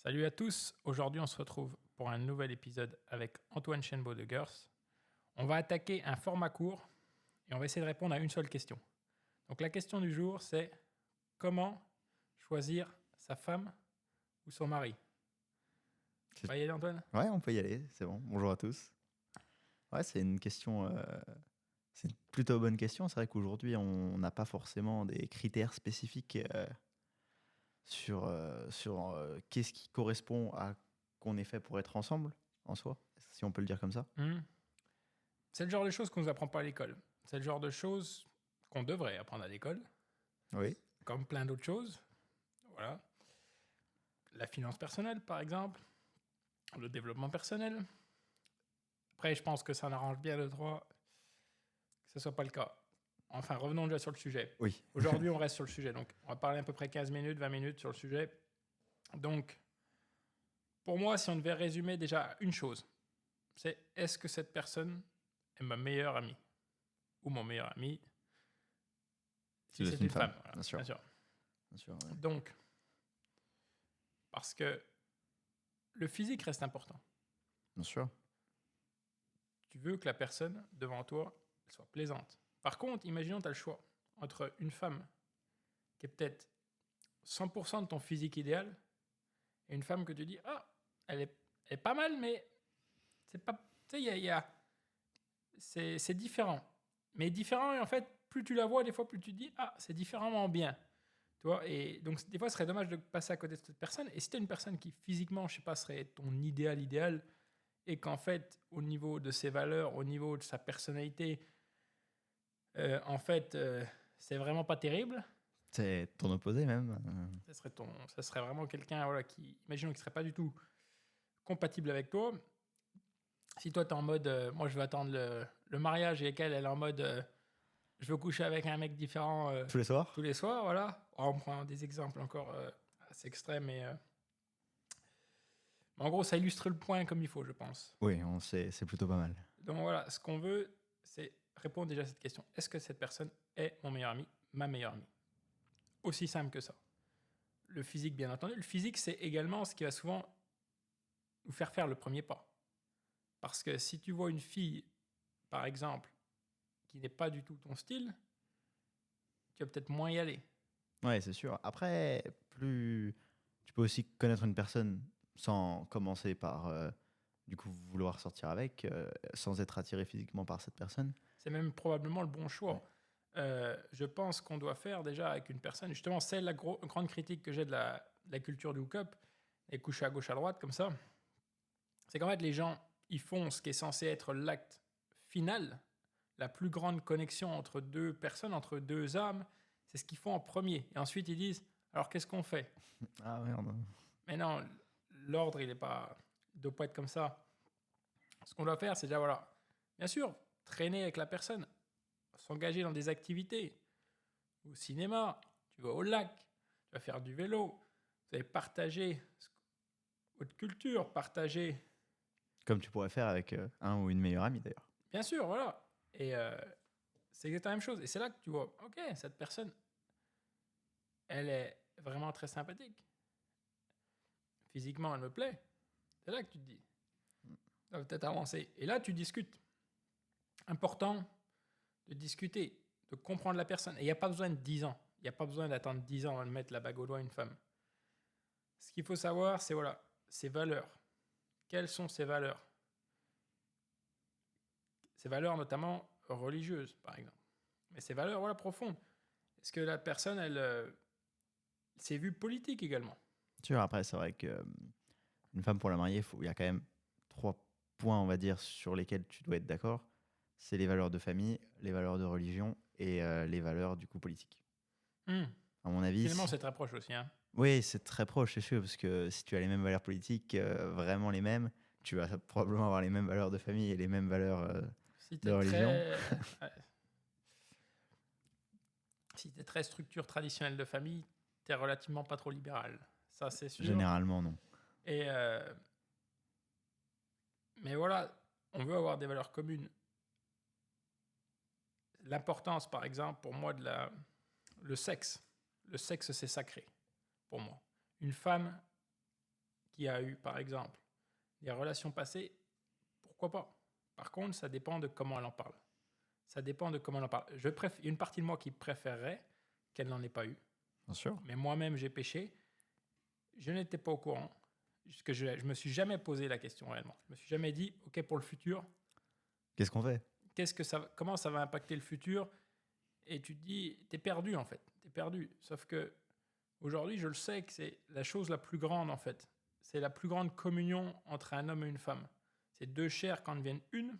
Salut à tous, aujourd'hui on se retrouve pour un nouvel épisode avec Antoine Chenbeau de Girth. On va attaquer un format court et on va essayer de répondre à une seule question. Donc la question du jour c'est comment choisir sa femme ou son mari? On va y aller Antoine? Ouais, on peut y aller, c'est bon. Bonjour à tous. Ouais, c'est une question, c'est une plutôt bonne question. C'est vrai qu'aujourd'hui, on n'a pas forcément des critères spécifiques sur qu'est-ce qui correspond à qu'on est fait pour être ensemble, en soi, si on peut le dire comme ça. C'est le genre de choses qu'on ne nous apprend pas à l'école. C'est le genre de choses qu'on devrait apprendre à l'école, Oui, comme plein d'autres choses. Voilà. La finance personnelle par exemple, le développement personnel. Après, je pense que ça n'arrange bien le droit que ce ne soit pas le cas. Enfin, revenons déjà sur le sujet. oui. Aujourd'hui, on reste sur le sujet. Donc, on va parler à peu près 15 minutes, 20 minutes sur le sujet. Donc, pour moi, si on devait résumer déjà une chose, c'est est-ce que cette personne est ma meilleure amie? Ou mon meilleur ami si c'est une femme. Voilà, bien sûr. bien sûr. Bien sûr, ouais. Donc, parce que le physique reste important. Bien sûr. Tu veux que la personne devant toi elle soit plaisante. Par contre, imaginons tu as le choix entre une femme qui est peut-être 100% de ton physique idéal et une femme que tu dis ah elle est pas mal mais c'est pas tu sais c'est différent, mais différent, et en fait plus tu la vois des fois plus tu te dis ah c'est différemment bien, tu vois. Et donc des fois ce serait dommage de passer à côté de cette personne. Et si t'es une personne qui physiquement je sais pas serait ton idéal et qu'en fait au niveau de ses valeurs, au niveau de sa personnalité, en fait c'est vraiment pas terrible. C'est ton opposé même. Ça serait vraiment quelqu'un voilà, qui, imaginons, qui serait pas du tout compatible avec toi. Si toi, tu es en mode, moi, je veux attendre le mariage, et qu'elle, elle est en mode, je veux coucher avec un mec différent Tous les soirs. tous les soirs, voilà. On prend des exemples encore assez extrêmes, mais en gros, ça illustre le point comme il faut, je pense. Oui, c'est plutôt pas mal. Donc voilà, ce qu'on veut, c'est répondre déjà à cette question. Est-ce que cette personne est mon meilleur ami, ma meilleure amie? Aussi simple que ça. Le physique, bien entendu. Le physique, c'est également ce qui va souvent nous faire le premier pas. Parce que si tu vois une fille, par exemple, qui n'est pas du tout ton style, tu vas peut-être moins y aller. Ouais, c'est sûr. Après, plus tu peux aussi connaître une personne sans commencer par du coup vouloir sortir avec, sans être attiré physiquement par cette personne. C'est même probablement le bon choix. Ouais. Je pense qu'on doit faire déjà avec une personne, justement, c'est la grande critique que j'ai de la culture du hook-up, et coucher à gauche, à droite, comme ça. C'est qu'en fait, les gens, ils font ce qui est censé être l'acte final, la plus grande connexion entre deux personnes, entre deux âmes, c'est ce qu'ils font en premier. Et ensuite, ils disent, alors qu'est-ce qu'on fait? Ah merde. Mais non, l'ordre, il ne doit pas être comme ça. Ce qu'on doit faire, c'est déjà, voilà, bien sûr, traîner avec la personne, s'engager dans des activités, au cinéma, tu vas au lac, tu vas faire du vélo, vous allez partager votre culture, partager, Comme tu pourrais faire avec un ou une meilleure amie d'ailleurs. bien sûr, voilà. Et c'est exactement la même chose. Et c'est là que tu vois, ok, cette personne, elle est vraiment très sympathique. Physiquement, elle me plaît. C'est là que tu te dis, ça va peut-être avancer. Et là, tu discutes. Important de discuter, de comprendre la personne. Et il n'y a pas besoin de 10 ans. Il n'y a pas besoin d'attendre 10 ans avant de mettre la bague au doigt à une femme. Ce qu'il faut savoir, c'est voilà, ses valeurs. Quelles sont ses valeurs? Ses valeurs notamment religieuses, par exemple. Mais ses valeurs, voilà, profondes. Est-ce que la personne, elle, ses vues politiques également? Tu vois, après, c'est vrai que une femme pour la marier, il y a quand même 3 points, on va dire, sur lesquels tu dois être d'accord. C'est les valeurs de famille, les valeurs de religion et les valeurs du coup politiques. À mon avis, Finalement, c'est très proche aussi. Hein. oui, c'est très proche, c'est sûr, parce que si tu as les mêmes valeurs politiques, vraiment les mêmes, tu vas probablement avoir les mêmes valeurs de famille et les mêmes valeurs Si tu de es religion. très... si tu es très structure traditionnelle de famille, tu es relativement pas trop libéral. Ça, c'est sûr. Généralement, non. Et mais voilà, on veut avoir des valeurs communes. L'importance, par exemple, pour moi, le sexe. Le sexe, c'est sacré, pour moi. Une femme qui a eu, par exemple, des relations passées, pourquoi pas? Par contre, ça dépend de comment elle en parle. Ça dépend de comment elle en parle. Il y a une partie de moi qui préférerait qu'elle n'en ait pas eu. Bien sûr. Mais moi-même, j'ai péché. Je n'étais pas au courant. Parce que je ne me suis jamais posé la question réellement. Je me suis jamais dit, OK, pour le futur, Qu'est-ce qu'on fait? comment ça va impacter le futur? Et tu te dis, tu es perdu en fait. Tu es perdu. Sauf que aujourd'hui, je le sais que c'est la chose la plus grande en fait. C'est la plus grande communion entre un homme et une femme. C'est deux chairs quand deviennent une.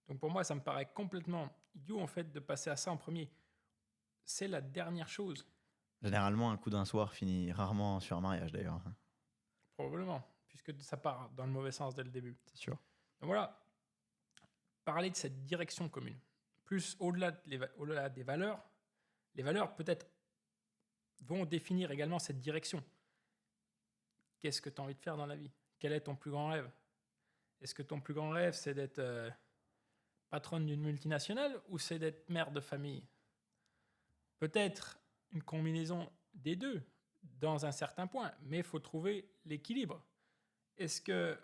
Donc pour moi, ça me paraît complètement idiot en fait de passer à ça en premier. C'est la dernière chose, Généralement, un coup d'un soir finit rarement sur un mariage d'ailleurs, hein. probablement, puisque ça part dans le mauvais sens dès le début. C'est sûr. Donc voilà, parler de cette direction commune. Plus au-delà des valeurs, les valeurs peut-être vont définir également cette direction. Qu'est-ce que tu as envie de faire dans la vie? Quel est ton plus grand rêve? Est-ce que ton plus grand rêve, c'est d'être patronne d'une multinationale ou c'est d'être mère de famille? Peut-être une combinaison des deux dans un certain point, mais il faut trouver l'équilibre. Est-ce que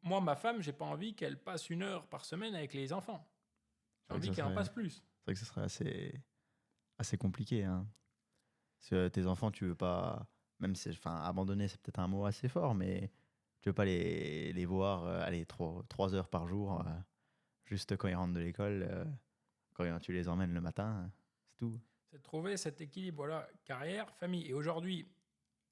moi, ma femme, j'ai pas envie qu'elle passe 1 heure par semaine avec les enfants. J'ai envie qu'elle en passe plus. C'est vrai que ce serait assez compliqué, hein. Parce que tes enfants, tu veux pas, même si, enfin, abandonner, c'est peut-être un mot assez fort, mais tu veux pas les voir, aller 3 heures par jour, juste quand ils rentrent de l'école, quand tu les emmènes le matin, c'est tout. C'est de trouver cet équilibre, voilà, carrière, famille. Et aujourd'hui,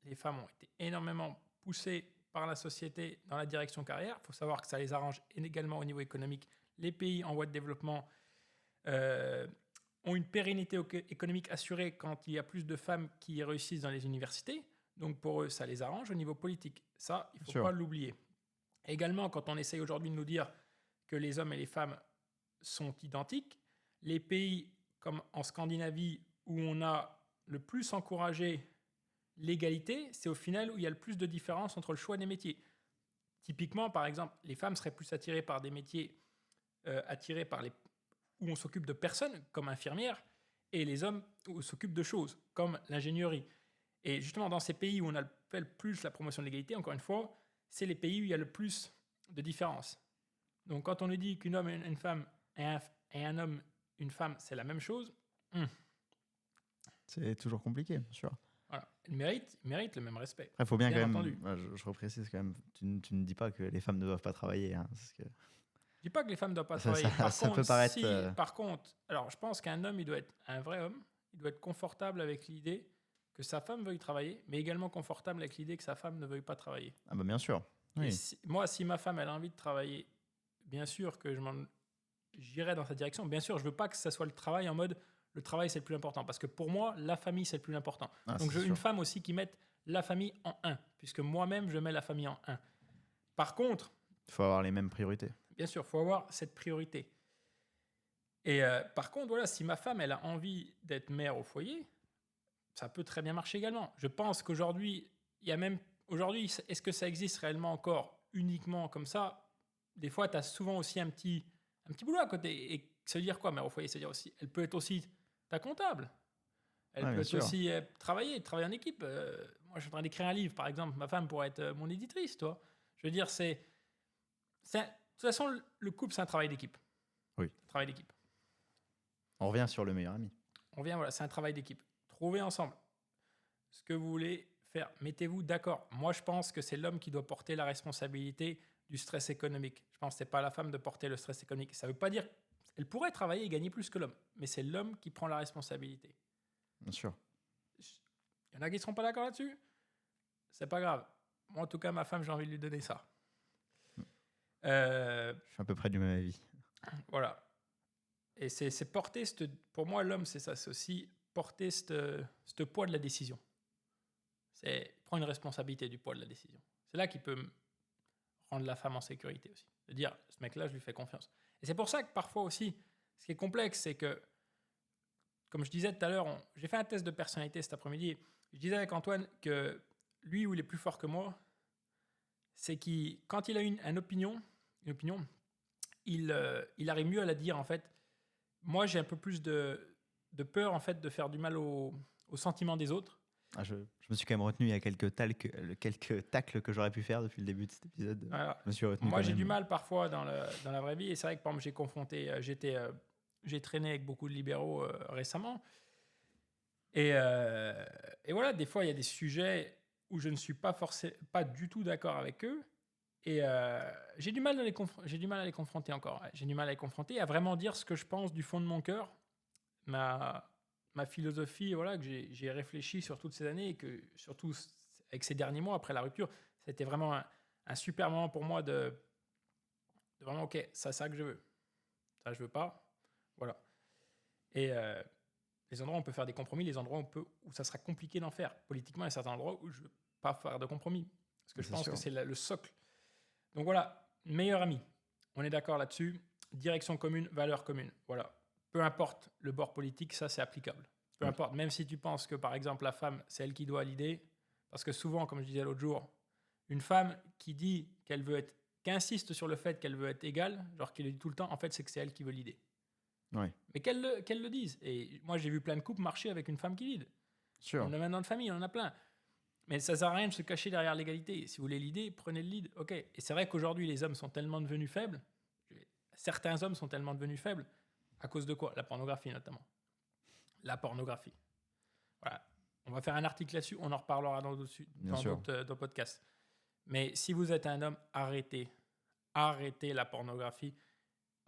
les femmes ont été énormément poussées par la société dans la direction carrière. Il faut savoir que ça les arrange également au niveau économique. Les pays en voie de développement ont une pérennité économique assurée quand il y a plus de femmes qui réussissent dans les universités. Donc pour eux, ça les arrange au niveau politique. Ça, il ne faut pas l'oublier. Également, quand on essaye aujourd'hui de nous dire que les hommes et les femmes sont identiques, les pays comme en Scandinavie, où on a le plus encouragé l'égalité, c'est au final où il y a le plus de différence entre le choix des métiers. Typiquement, par exemple, les femmes seraient plus attirées par des métiers où on s'occupe de personnes, comme infirmière, et les hommes où on s'occupe de choses, comme l'ingénierie. Et justement, dans ces pays où on a fait le plus la promotion de l'égalité, encore une fois, c'est les pays où il y a le plus de différences. Donc quand on nous dit qu'un homme et une femme et un homme, une femme, c'est la même chose, c'est toujours compliqué, bien sûr. Voilà. Il mérite le même respect. Il faut bien quand même, je reprécise quand même, tu ne dis pas que les femmes ne doivent pas travailler, hein, parce que... Je dis pas que les femmes ne doivent pas travailler. Ça peut paraître... Par contre, alors je pense qu'un homme, il doit être un vrai homme, il doit être confortable avec l'idée que sa femme veuille travailler, mais également confortable avec l'idée que sa femme ne veuille pas travailler. Ah bah bien sûr. Oui. Moi, si ma femme elle a envie de travailler, bien sûr que j'irai dans sa direction. Bien sûr, je veux pas que ça soit le travail en mode le travail c'est le plus important, parce que pour moi, la famille c'est le plus important. Donc je veux une femme aussi qui mette la famille en 1, puisque moi-même je mets la famille en 1. Par contre, il faut avoir les mêmes priorités. Bien sûr, il faut avoir cette priorité. Et par contre, voilà, si ma femme elle a envie d'être mère au foyer, ça peut très bien marcher également. Je pense qu'aujourd'hui, est-ce que ça existe réellement encore uniquement comme ça? Des fois, tu as souvent aussi un petit boulot à côté. Et ça veut dire quoi, mère au foyer? C'est-à-dire aussi, elle peut être aussi ta comptable. Elle peut être aussi travailler en équipe. Moi, je suis en train d'écrire un livre, par exemple. Ma femme pourrait être mon éditrice, toi. Je veux dire, de toute façon, le couple, c'est un travail d'équipe. Oui. Un travail d'équipe. On revient sur le meilleur ami. Voilà, c'est un travail d'équipe. Trouvez ensemble ce que vous voulez faire. Mettez-vous d'accord. Moi, je pense que c'est l'homme qui doit porter la responsabilité du stress économique. Je pense que ce n'est pas la femme de porter le stress économique. Ça ne veut pas dire qu'elle pourrait travailler et gagner plus que l'homme, mais c'est l'homme qui prend la responsabilité. Bien sûr. Il y en a qui ne seront pas d'accord là-dessus. C'est pas grave. Moi, en tout cas, ma femme, j'ai envie de lui donner ça. Je suis à peu près du même avis. Voilà. Et c'est porter, pour moi, l'homme, c'est ça. C'est aussi porter ce poids de la décision. C'est prendre une responsabilité du poids de la décision. C'est là qu'il peut rendre la femme en sécurité aussi. De dire, ce mec-là, je lui fais confiance. Et c'est pour ça que parfois aussi, ce qui est complexe, c'est que, comme je disais tout à l'heure, j'ai fait un test de personnalité cet après-midi. Je disais avec Antoine que lui, où il est plus fort que moi, c'est qu'il, quand il a une opinion, il arrive mieux à la dire, en fait. Moi, j'ai un peu plus de peur, en fait, de faire du mal aux sentiments des autres. Je me suis quand même retenu. Il y a quelques tacles que j'aurais pu faire depuis le début de cet épisode. Voilà. Je me suis retenu Moi, quand j'ai du même. mal parfois dans la vraie vie. Et c'est vrai que, par exemple, j'ai traîné avec beaucoup de libéraux récemment. Et voilà, des fois, il y a des sujets où je ne suis pas du tout d'accord avec eux. Et j'ai du mal à les confronter encore. Ouais. J'ai du mal à les confronter, à vraiment dire ce que je pense du fond de mon cœur. Ma philosophie, voilà, que j'ai réfléchi sur toutes ces années et que, surtout avec ces derniers mois après la rupture, c'était vraiment un super moment pour moi de vraiment, ok, c'est ça que je veux. Ça, je veux pas. Voilà. Et les endroits où on peut faire des compromis, les endroits où ça sera compliqué d'en faire. Politiquement, il y a certains endroits où je ne veux pas faire de compromis. Parce que je C'est pense sûr. que c'est le socle. Donc voilà, meilleur ami. On est d'accord là-dessus. Direction commune, valeur commune. Voilà. Peu importe le bord politique, ça c'est applicable. Peu Oui. importe, même si tu penses que par exemple la femme, c'est elle qui doit l'idée. Parce que souvent, comme je disais l'autre jour, une femme qui dit qui insiste sur le fait qu'elle veut être égale, genre qu'elle le dit tout le temps, en fait c'est que c'est elle qui veut l'idée. Oui. Mais qu'elle le dise. Et moi j'ai vu plein de couples marcher avec une femme qui lead. Sûr. On en a dans notre famille, on en a plein. Mais ça sert à rien de se cacher derrière l'égalité. Si vous voulez l'idée, prenez le lead. Ok. Et c'est vrai qu'aujourd'hui, les hommes sont tellement devenus faibles. Certains hommes sont tellement devenus faibles à cause de quoi? La pornographie notamment. La pornographie. Voilà. On va faire un article là-dessus. On en reparlera dans d'autres podcasts. Mais si vous êtes un homme, arrêtez la pornographie.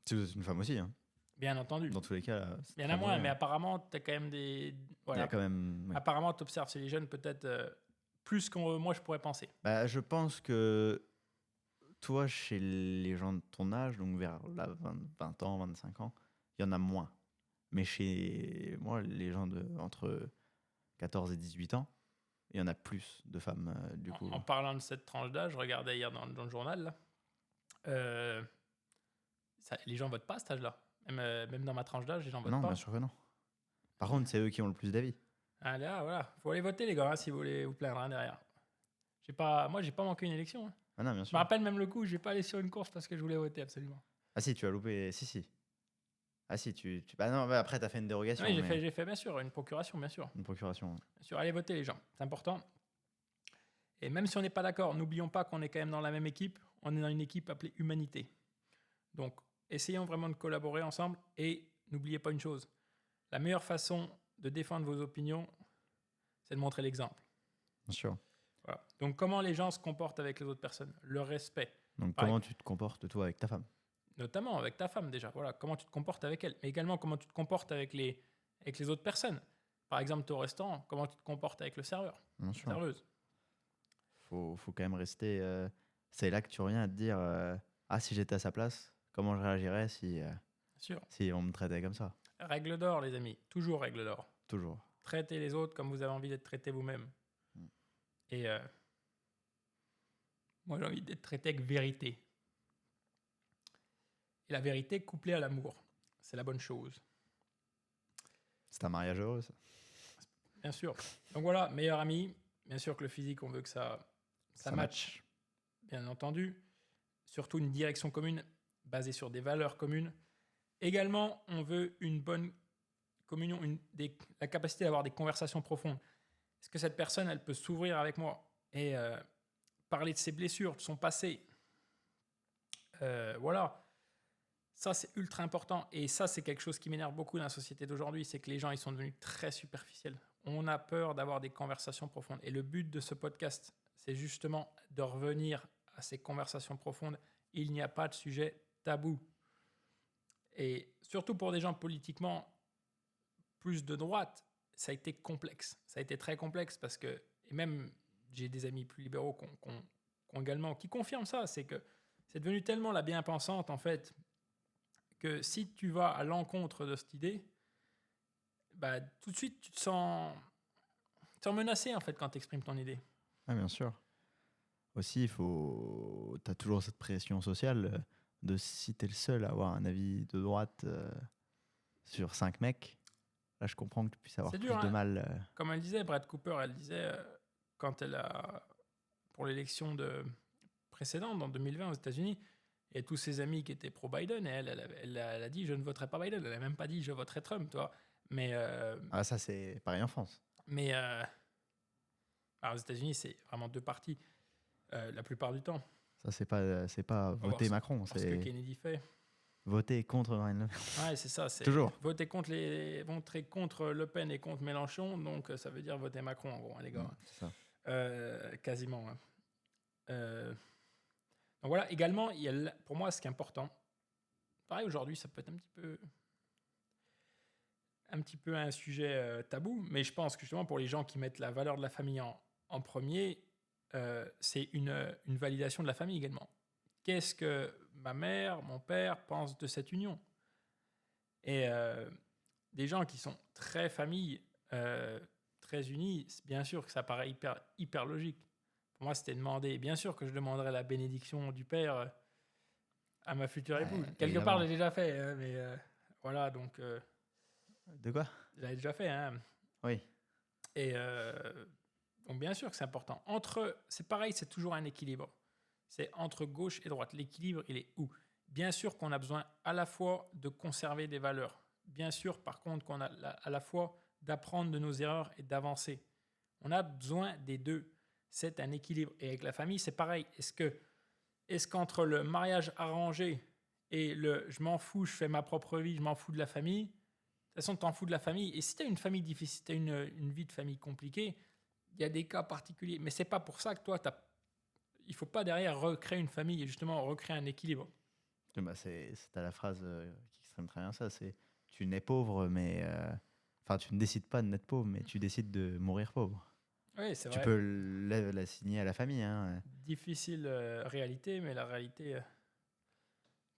Si vous êtes une femme aussi, hein. Bien entendu. Dans tous les cas, il y en a moins, mais apparemment, tu as quand même des. Voilà. Il y a quand même. Oui. Apparemment, tu observes chez les jeunes peut-être plus que moi je pourrais penser. Bah, je pense que toi, chez les gens de ton âge, donc vers là, 20 ans, 25 ans, il y en a moins. Mais chez moi, les gens entre 14 et 18 ans, il y en a plus de femmes, du coup. En parlant de cette tranche d'âge, je regardais hier dans le journal, là, les gens votent pas à cet âge-là. Même dans ma tranche d'âge, les gens votent Non, pas. bien sûr que non. Par contre, c'est eux qui ont le plus d'avis. Ah, là, voilà. Faut aller voter, les gars, hein, si vous voulez vous plaindre hein, derrière. Moi, j'ai pas manqué une élection. Hein. Ah non, bien Je sûr. me rappelle même le coup, j'ai pas allé sur une course parce que je voulais voter, absolument. Ah si, tu as loupé. Si. Ah si, Bah non, bah après, tu as fait une dérogation. Oui, j'ai fait, bien sûr, une procuration, bien sûr. Une procuration. Bien sûr, allez voter, les gens. C'est important. Et même si on n'est pas d'accord, n'oublions pas qu'on est quand même dans la même équipe. On est dans une équipe appelée humanité. Donc, essayons vraiment de collaborer ensemble et n'oubliez pas une chose. La meilleure façon de défendre vos opinions, c'est de montrer l'exemple. Bien sûr. Voilà. Donc, comment les gens se comportent avec les autres personnes? Le respect. Donc, Pareil. comment tu te comportes, toi, avec ta femme? Notamment avec ta femme, déjà. Voilà. Comment tu te comportes avec elle. Mais également, comment tu te comportes avec les autres personnes. Par exemple, tu es au restaurant, comment tu te comportes avec le serveur, Bien sûr. serveuse. Faut quand même rester... C'est là que tu reviens à te dire si j'étais à sa place, comment je réagirais si on me traitait comme ça? Règle d'or, les amis. Toujours règle d'or. Toujours. Traitez les autres comme vous avez envie d'être traité vous-même. Et moi, j'ai envie d'être traité avec vérité. Et la vérité couplée à l'amour, c'est la bonne chose. C'est un mariage heureux, ça. Bien sûr. Donc voilà, meilleur ami. Bien sûr que le physique, on veut que ça matche. Bien entendu. Surtout une direction commune basée sur des valeurs communes. Également, on veut une bonne communion, la capacité d'avoir des conversations profondes. Est-ce que cette personne, elle peut s'ouvrir avec moi et parler de ses blessures, de son passé? Voilà. Ça, c'est ultra important. Et ça, c'est quelque chose qui m'énerve beaucoup dans la société d'aujourd'hui. C'est que les gens, ils sont devenus très superficiels. On a peur d'avoir des conversations profondes. Et le but de ce podcast, c'est justement de revenir à ces conversations profondes. Il n'y a pas de sujet tabou. Et surtout pour des gens politiquement plus de droite, ça a été complexe. Ça a été très complexe parce que, et même j'ai des amis plus libéraux qui confirment ça, c'est que c'est devenu tellement la bien-pensante, en fait, que si tu vas à l'encontre de cette idée, bah, tout de suite, tu te sens menacé, en fait, quand tu exprimes ton idée. Ah, bien sûr. Aussi, tu as toujours cette pression sociale de si tu es le seul à avoir un avis de droite sur 5 mecs. Là, je comprends que tu puisses avoir dur, plus de mal. Comme elle disait, Brad Cooper, elle disait, quand elle a, pour l'élection précédente, en 2020 aux États-Unis, et tous ses amis qui étaient pro-Biden, et elle a dit, je ne voterai pas Biden. Elle n'a même pas dit, je voterai Trump, toi. Mais, ça, c'est pareil en France. Mais Alors, aux États-Unis, c'est vraiment deux partis la plupart du temps. Ça, c'est pas On va voter voir Macron, ce que c'est Kennedy fait. voter contre Marine Le Pen. Ouais, c'est ça. C'est Toujours. voter contre Le Pen et contre Mélenchon. Donc, ça veut dire voter Macron, en gros, hein, les gars. C'est ça. Quasiment. Hein. Donc voilà, également, pour moi, ce qui est important, pareil, aujourd'hui, ça peut être un petit peu un sujet tabou, mais je pense que justement, pour les gens qui mettent la valeur de la famille en premier, c'est une validation de la famille également. Qu'est-ce que ma mère, mon père pensent de cette union? Et des gens qui sont très famille, très unis, bien sûr que ça paraît hyper logique. Pour moi, c'était demander. Bien sûr que je demanderais la bénédiction du père à ma future épouse. Quelque évidemment. part, je l'ai déjà fait, hein, mais voilà, donc De quoi? je l'avais déjà fait. Hein. Oui. Et donc, bien sûr que c'est important. C'est pareil, c'est toujours un équilibre. C'est entre gauche et droite. L'équilibre, il est où? Bien sûr qu'on a besoin à la fois de conserver des valeurs. Bien sûr, par contre, qu'on a à la fois d'apprendre de nos erreurs et d'avancer. On a besoin des deux. C'est un équilibre. Et avec la famille, c'est pareil. Est-ce qu'entre le mariage arrangé et le je m'en fous, je fais ma propre vie, je m'en fous de la famille, de toute façon, tu t'en fous de la famille. Et si tu as une famille difficile, si tu as une vie de famille compliquée, il y a des cas particuliers. Mais c'est pas pour ça que toi, il faut pas derrière recréer une famille et justement recréer un équilibre. Bah, c'est à la phrase qui exprime très bien ça. C'est tu nais pauvre, mais enfin tu ne décides pas de naître pauvre, mais tu décides de mourir pauvre. Oui, c'est Tu vrai. peux l'assigner à la famille. Hein. Difficile réalité, mais la réalité,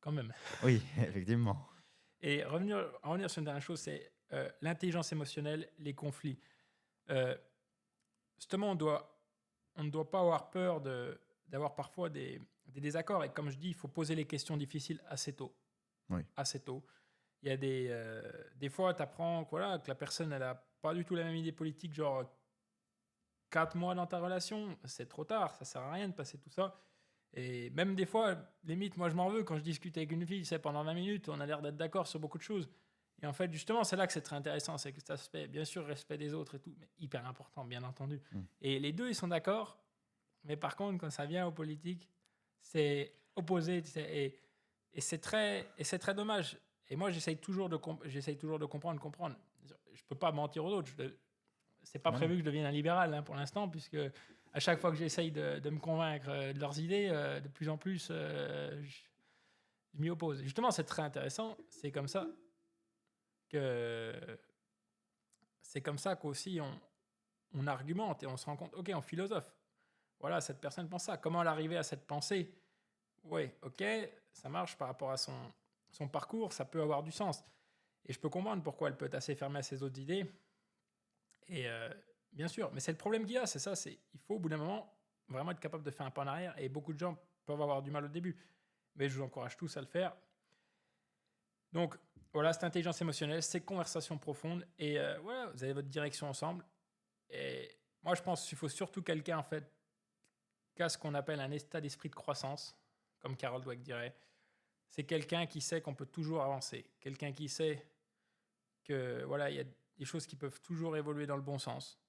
quand même. Oui, effectivement. Et revenir sur une dernière chose, c'est l'intelligence émotionnelle, les conflits. Justement, on ne doit pas avoir peur d'avoir parfois des désaccords. Et comme je dis, il faut poser les questions difficiles assez tôt. Oui. Assez tôt. Il y a des fois, tu apprends que la personne, elle n'a pas du tout la même idée politique, genre 4 mois dans ta relation, c'est trop tard, ça sert à rien de passer tout ça. Et même des fois, limite, moi je m'en veux quand je discute avec une fille, c'est pendant 20 minutes, on a l'air d'être d'accord sur beaucoup de choses. Et en fait, justement, c'est là que c'est très intéressant, c'est que ça se fait, bien sûr, respect des autres et tout, mais hyper important, bien entendu. Et les deux, ils sont d'accord, mais par contre, quand ça vient aux politiques, c'est opposé, et c'est très dommage. Et moi, j'essaye toujours de comprendre. Je peux pas mentir aux autres. C'est pas prévu que je devienne un libéral pour l'instant, puisque à chaque fois que j'essaye de me convaincre de leurs idées, de plus en plus, je m'y oppose. Justement, c'est très intéressant. C'est comme ça qu'aussi on argumente et on se rend compte, ok, on philosophe. Voilà, cette personne pense ça. Comment elle est arrivée à cette pensée? Oui, ok, ça marche par rapport à son parcours, ça peut avoir du sens. Et je peux comprendre pourquoi elle peut être assez fermée à ses autres idées. Et bien sûr, mais c'est le problème qu'il y a, c'est ça, il faut au bout d'un moment vraiment être capable de faire un pas en arrière, et beaucoup de gens peuvent avoir du mal au début, mais je vous encourage tous à le faire. Donc voilà, cette intelligence émotionnelle, ces conversations profondes, et voilà, vous avez votre direction ensemble. Et moi je pense qu'il faut surtout quelqu'un en fait qui a ce qu'on appelle un état d'esprit de croissance, comme Carol Dweck dirait. C'est quelqu'un qui sait qu'on peut toujours avancer, quelqu'un qui sait que voilà, il y a des choses qui peuvent toujours évoluer dans le bon sens.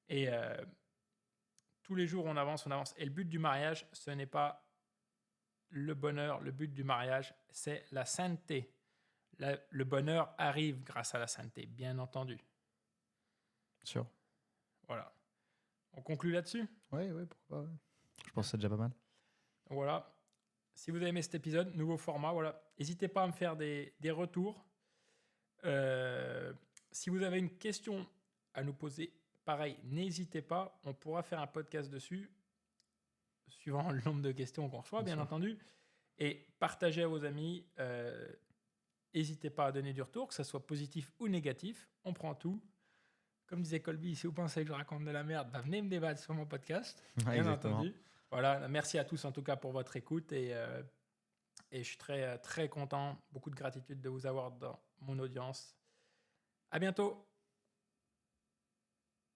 Et tous les jours, on avance. Et le but du mariage, ce n'est pas le bonheur. Le but du mariage, c'est la sainteté. Le bonheur arrive grâce à la sainteté, bien entendu. Sûr. Voilà. On conclut là-dessus? Oui, pourquoi pas. Ouais. Je pense que c'est déjà pas mal. Voilà. Si vous avez aimé cet épisode, nouveau format, voilà. N'hésitez pas à me faire des retours. Si vous avez une question à nous poser, pareil, n'hésitez pas. On pourra faire un podcast dessus, suivant le nombre de questions qu'on reçoit, bien entendu. Et partagez à vos amis. N'hésitez pas à donner du retour, que ce soit positif ou négatif. On prend tout. Comme disait Colby, si vous pensez que je raconte de la merde, venez me débattre sur mon podcast. Ouais, bien exactement. entendu. Voilà, merci à tous en tout cas pour votre écoute. Et je suis très, très content. Beaucoup de gratitude de vous avoir dans mon audience. À bientôt.